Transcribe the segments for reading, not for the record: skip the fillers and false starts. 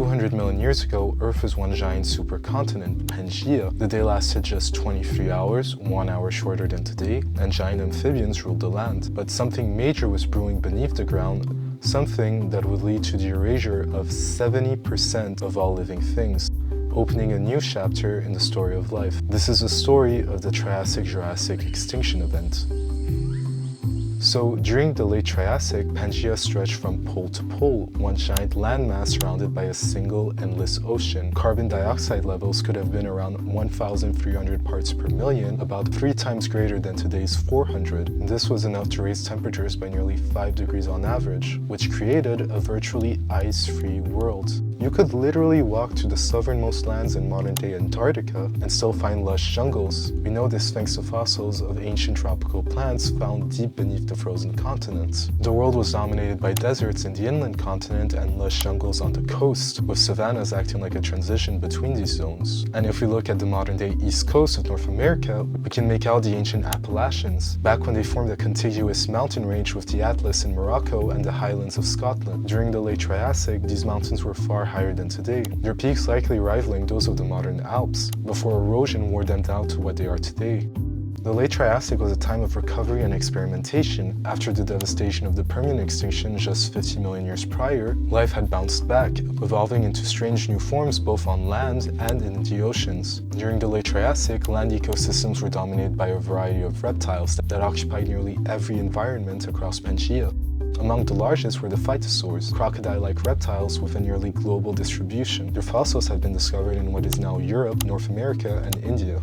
200 million years ago, Earth was one giant supercontinent, Pangaea. The day lasted just 23 hours, 1 hour shorter than today, and giant amphibians ruled the land. But something major was brewing beneath the ground, something that would lead to the erasure of 70% of all living things, opening a new chapter in the story of life. This is the story of the Triassic Extinction event. So, during the late Triassic, Pangaea stretched from pole to pole, one giant landmass surrounded by a single endless ocean. Carbon dioxide levels could have been around 1,300 parts per million, about 3 times greater than today's 400. This was enough to raise temperatures by nearly 5 degrees on average, which created a virtually ice-free world. You could literally walk to the southernmost lands in modern-day Antarctica and still find lush jungles. We know this thanks to fossils of ancient tropical plants found deep beneath the frozen continents. The world was dominated by deserts in the inland continent and lush jungles on the coast, with savannas acting like a transition between these zones. And if we look at the modern-day east coast of North America, we can make out the ancient Appalachians, back when they formed a contiguous mountain range with the Atlas in Morocco and the highlands of Scotland. During the late Triassic, these mountains were far higher than today, their peaks likely rivaling those of the modern Alps, before erosion wore them down to what they are today. The late Triassic was a time of recovery and experimentation. After the devastation of the Permian extinction just 50 million years prior, life had bounced back, evolving into strange new forms both on land and in the oceans. During the late Triassic, land ecosystems were dominated by a variety of reptiles that occupied nearly every environment across Pangaea. Among the largest were the phytosaurs, crocodile-like reptiles with a nearly global distribution. Their fossils have been discovered in what is now Europe, North America, and India.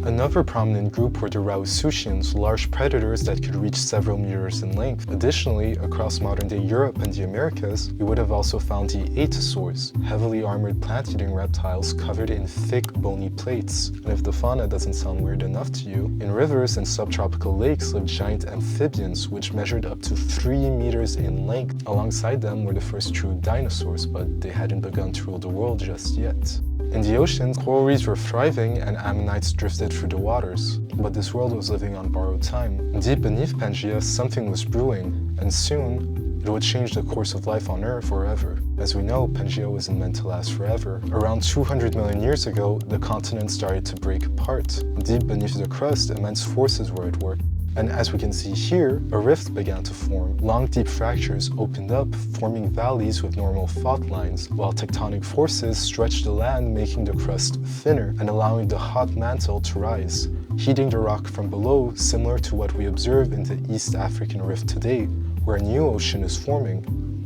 Another prominent group were the Rauisuchians, large predators that could reach several meters in length. Additionally, across modern-day Europe and the Americas, we would have also found the Aetosaurs, heavily armored plant-eating reptiles covered in thick, bony plates. And if the fauna doesn't sound weird enough to you, in rivers and subtropical lakes lived giant amphibians, which measured up to 3 meters in length. Alongside them were the first true dinosaurs, but they hadn't begun to rule the world just yet. In the oceans, coral reefs were thriving and ammonites drifted through the waters. But this world was living on borrowed time. Deep beneath Pangaea, something was brewing, and soon, it would change the course of life on Earth forever. As we know, Pangaea wasn't meant to last forever. Around 200 million years ago, the continent started to break apart. Deep beneath the crust, immense forces were at work. And as we can see here, a rift began to form. Long, deep fractures opened up, forming valleys with normal fault lines, while tectonic forces stretched the land, making the crust thinner and allowing the hot mantle to rise, heating the rock from below, similar to what we observe in the East African Rift today, where a new ocean is forming.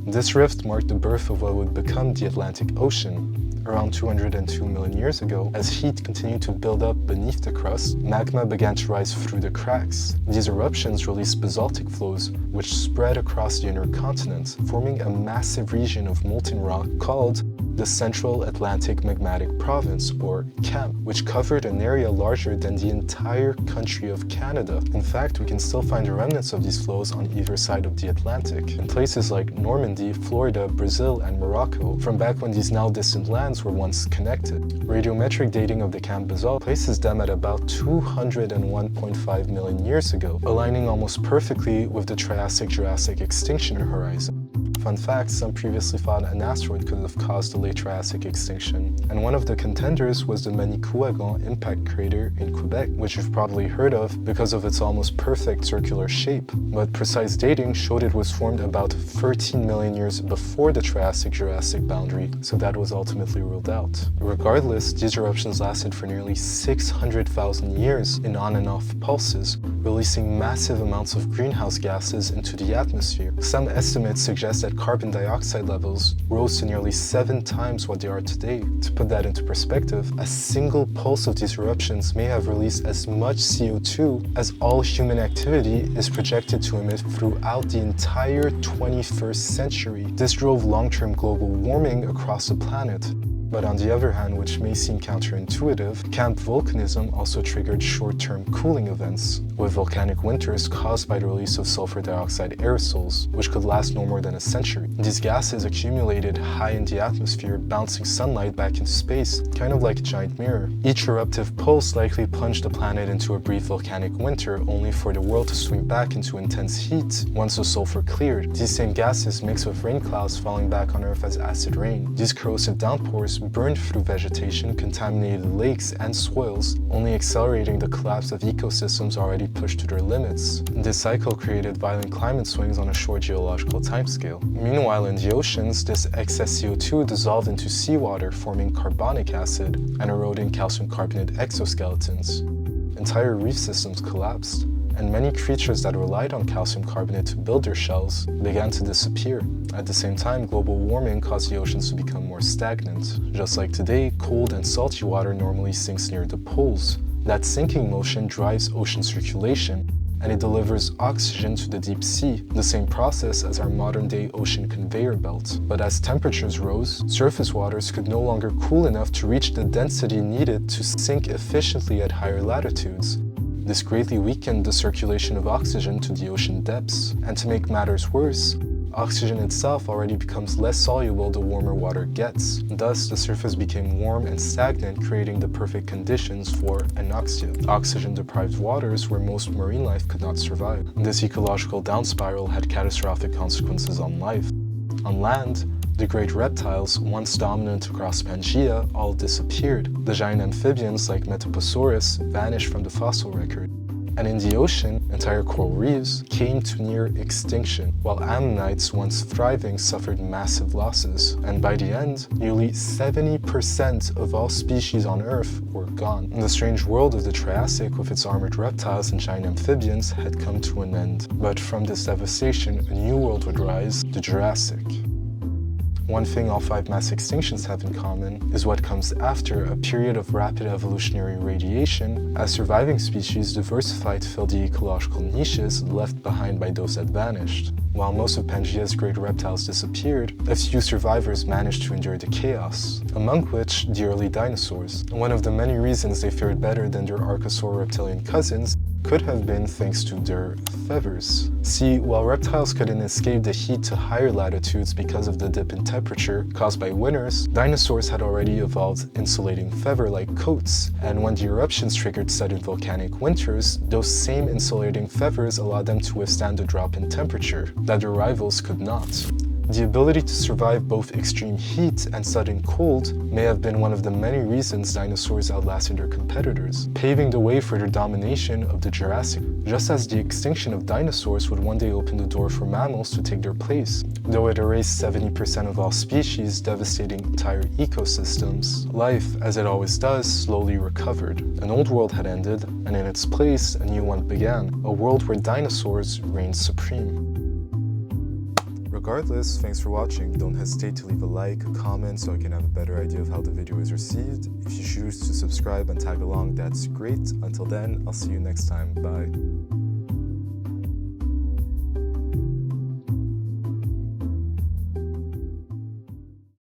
This rift marked the birth of what would become the Atlantic Ocean. Around 202 million years ago, as heat continued to build up beneath the crust, magma began to rise through the cracks. These eruptions released basaltic flows, which spread across the inner continent, forming a massive region of molten rock called the Central Atlantic Magmatic Province, or CAM, which covered an area larger than the entire country of Canada. In fact, we can still find the remnants of these flows on either side of the Atlantic, in places like Normandy, Florida, Brazil, and Morocco, from back when these now distant lands were once connected. Radiometric dating of the CAM basalt places them at about 201.5 million years ago, aligning almost perfectly with the Triassic Extinction horizon. Fun fact, some previously thought an asteroid could have caused the late Triassic extinction, and one of the contenders was the Manicouagan impact crater in Quebec, which you've probably heard of because of its almost perfect circular shape. But precise dating showed it was formed about 13 million years before the Triassic-Jurassic boundary, so that was ultimately ruled out. Regardless, these eruptions lasted for nearly 600,000 years in on and off pulses, releasing massive amounts of greenhouse gases into the atmosphere. Some estimates suggest that carbon dioxide levels rose to nearly 7 times what they are today. To put that into perspective, a single pulse of these eruptions may have released as much CO2 as all human activity is projected to emit throughout the entire 21st century. This drove long-term global warming across the planet. But on the other hand, which may seem counterintuitive, camp volcanism also triggered short-term cooling events, with volcanic winters caused by the release of sulfur dioxide aerosols, which could last no more than a century. century. These gases accumulated high in the atmosphere, bouncing sunlight back into space, kind of like a giant mirror. Each eruptive pulse likely plunged the planet into a brief volcanic winter, only for the world to swing back into intense heat once the sulfur cleared. These same gases mix with rain clouds falling back on Earth as acid rain. These corrosive downpours burned through vegetation, contaminated lakes and soils, only accelerating the collapse of ecosystems already pushed to their limits. This cycle created violent climate swings on a short geological timescale. Meanwhile, in the oceans, this excess CO2 dissolved into seawater, forming carbonic acid and eroding calcium carbonate exoskeletons. Entire reef systems collapsed, and many creatures that relied on calcium carbonate to build their shells began to disappear. At the same time, global warming caused the oceans to become more stagnant. Just like today, cold and salty water normally sinks near the poles. That sinking motion drives ocean circulation, and it delivers oxygen to the deep sea, the same process as our modern-day ocean conveyor belt. But as temperatures rose, surface waters could no longer cool enough to reach the density needed to sink efficiently at higher latitudes. This greatly weakened the circulation of oxygen to the ocean depths, and to make matters worse, oxygen itself already becomes less soluble the warmer water gets. Thus, the surface became warm and stagnant, creating the perfect conditions for anoxia, oxygen-deprived waters where most marine life could not survive. This ecological downspiral had catastrophic consequences on life. On land, the great reptiles, once dominant across Pangaea, all disappeared. The giant amphibians like Metaposaurus vanished from the fossil record. And in the ocean, entire coral reefs came to near extinction, while ammonites, once thriving, suffered massive losses. And by the end, nearly 70% of all species on Earth were gone. The strange world of the Triassic, with its armored reptiles and giant amphibians, had come to an end. But from this devastation, a new world would rise, the Jurassic. One thing all 5 mass extinctions have in common is what comes after a period of rapid evolutionary radiation, as surviving species diversified to fill the ecological niches left behind by those that vanished. While most of Pangaea's great reptiles disappeared, a few survivors managed to endure the chaos, among which the early dinosaurs. One of the many reasons they fared better than their archosaur reptilian cousins could have been thanks to their feathers. See, while reptiles couldn't escape the heat to higher latitudes because of the dip in temperature caused by winters, dinosaurs had already evolved insulating feather-like coats, and when the eruptions triggered sudden volcanic winters, those same insulating feathers allowed them to withstand the drop in temperature that their rivals could not. The ability to survive both extreme heat and sudden cold may have been one of the many reasons dinosaurs outlasted their competitors, paving the way for their domination of the Jurassic, just as the extinction of dinosaurs would one day open the door for mammals to take their place. Though it erased 70% of all species, devastating entire ecosystems, life, as it always does, slowly recovered. An old world had ended, and in its place, a new one began, a world where dinosaurs reigned supreme. Regardless, thanks for watching. Don't hesitate to leave a like, a comment, so I can have a better idea of how the video is received. If you choose to subscribe and tag along, that's great. Until then, I'll see you next time. Bye.